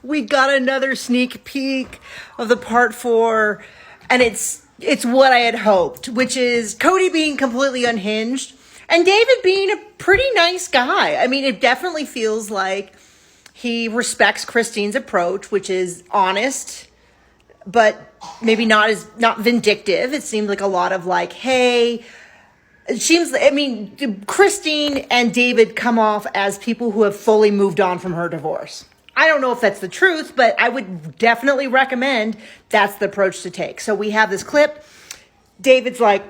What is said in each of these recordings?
we got another sneak peek of the part 4, and it's what I had hoped, which is Kody being completely unhinged and David being a pretty nice guy. I mean, it definitely feels like he respects Christine's approach, which is honest, but maybe not vindictive. It seemed like a lot of like, hey, it seems, I mean, Christine and David come off as people who have fully moved on from her divorce. I don't know if that's the truth, but I would definitely recommend that's the approach to take. So we have this clip. David's like,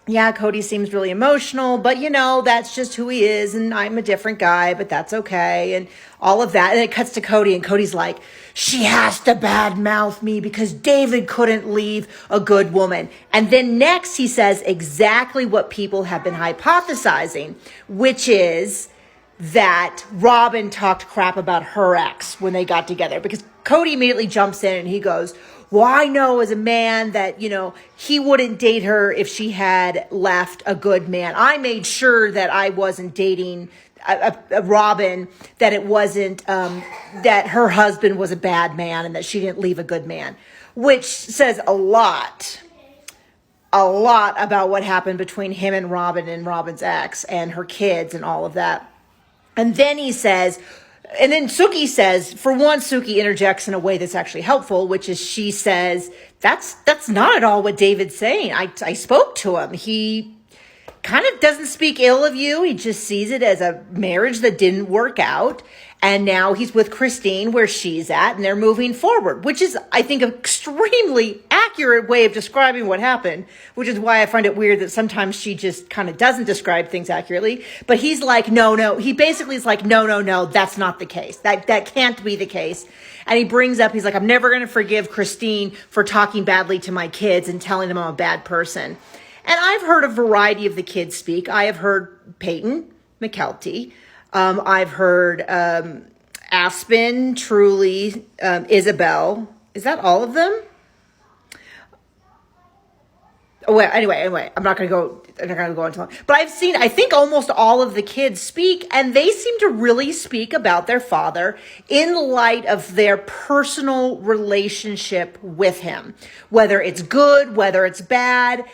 yeah, Kody seems really emotional, but that's just who he is. And I'm a different guy, but that's okay. And all of that. And it cuts to Kody, and Cody's like, she has to badmouth me because David couldn't leave a good woman. And then next he says exactly what people have been hypothesizing, which is that Robin talked crap about her ex when they got together, because Kody immediately jumps in and he goes, well, I know as a man that, he wouldn't date her if she had left a good man. I made sure that I wasn't dating a Robin, that it wasn't, that her husband was a bad man and that she didn't leave a good man, which says a lot about what happened between him and Robin and Robin's ex and her kids and all of that. And then he says, and then Suki says, for one, Suki interjects in a way that's actually helpful, which is she says, that's not at all what David's saying. I spoke to him. He kind of doesn't speak ill of you. He just sees it as a marriage that didn't work out. And now he's with Christine where she's at, and they're moving forward, which is, I think, an extremely accurate way of describing what happened, which is why I find it weird that sometimes she just kind of doesn't describe things accurately. But he's like, no. He basically is like, no, that's not the case. That can't be the case. And he brings up, he's like, I'm never going to forgive Christine for talking badly to my kids and telling them I'm a bad person. And I've heard a variety of the kids speak. I have heard Peyton McKelty. I've heard Aspen, Truly, Isabel. Is that all of them? Oh, well, anyway, I'm not going to go into long. But I think almost all of the kids speak, and they seem to really speak about their father in light of their personal relationship with him. Whether it's good, whether it's bad,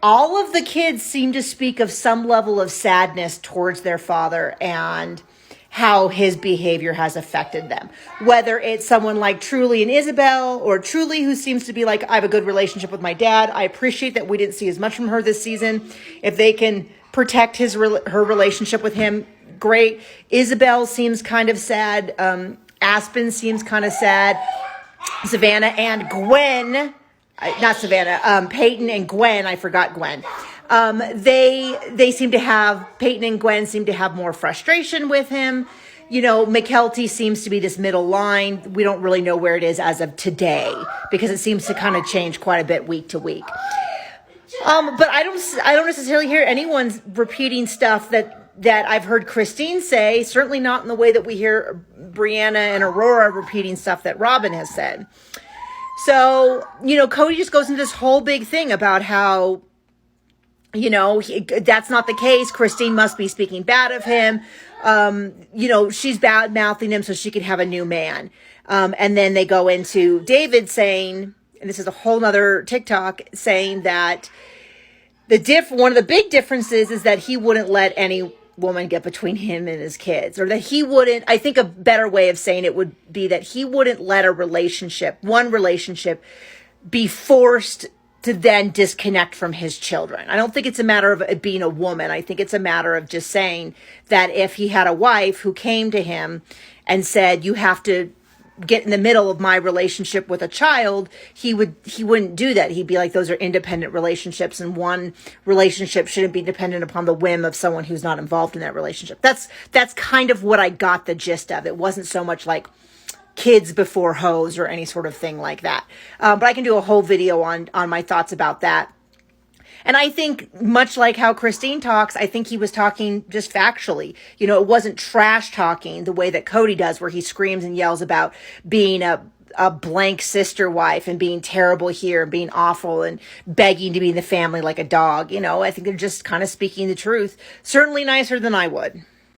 all of the kids seem to speak of some level of sadness towards their father and how his behavior has affected them. Whether it's someone like Truly and Isabel, or Truly, who seems to be like, I have a good relationship with my dad. I appreciate that we didn't see as much from her this season. If they can protect her relationship with him, great. Isabel seems kind of sad. Aspen seems kind of sad. Savannah and Gwen, not Savannah, Peyton and Gwen, I forgot Gwen. They seem to have, Peyton and Gwen seem to have more frustration with him. McKelty seems to be this middle line. We don't really know where it is as of today, because it seems to kind of change quite a bit week to week. But I don't necessarily hear anyone repeating stuff that I've heard Christine say, certainly not in the way that we hear Brianna and Aurora repeating stuff that Robin has said. So, Kody just goes into this whole big thing about how, that's not the case. Christine must be speaking bad of him. She's bad mouthing him so she can have a new man. And then they go into David saying, and this is a whole nother TikTok, saying that one of the big differences is that he wouldn't let any woman get between him and his kids, or that he wouldn't, I think a better way of saying it would be that he wouldn't let one relationship be forced to then disconnect from his children. I don't think it's a matter of it being a woman. I think it's a matter of just saying that if he had a wife who came to him and said, you have to get in the middle of my relationship with a child, he wouldn't do that. He'd be like, those are independent relationships, and one relationship shouldn't be dependent upon the whim of someone who's not involved in that relationship. That's kind of what I got the gist of. It wasn't so much like kids before hoes or any sort of thing like that. But I can do a whole video on my thoughts about that. And I think, much like how Christine talks, I think he was talking just factually. It wasn't trash talking the way that Kody does, where he screams and yells about being a blank sister wife and being terrible here and being awful and begging to be in the family like a dog. I think they're just kind of speaking the truth. Certainly nicer than I would.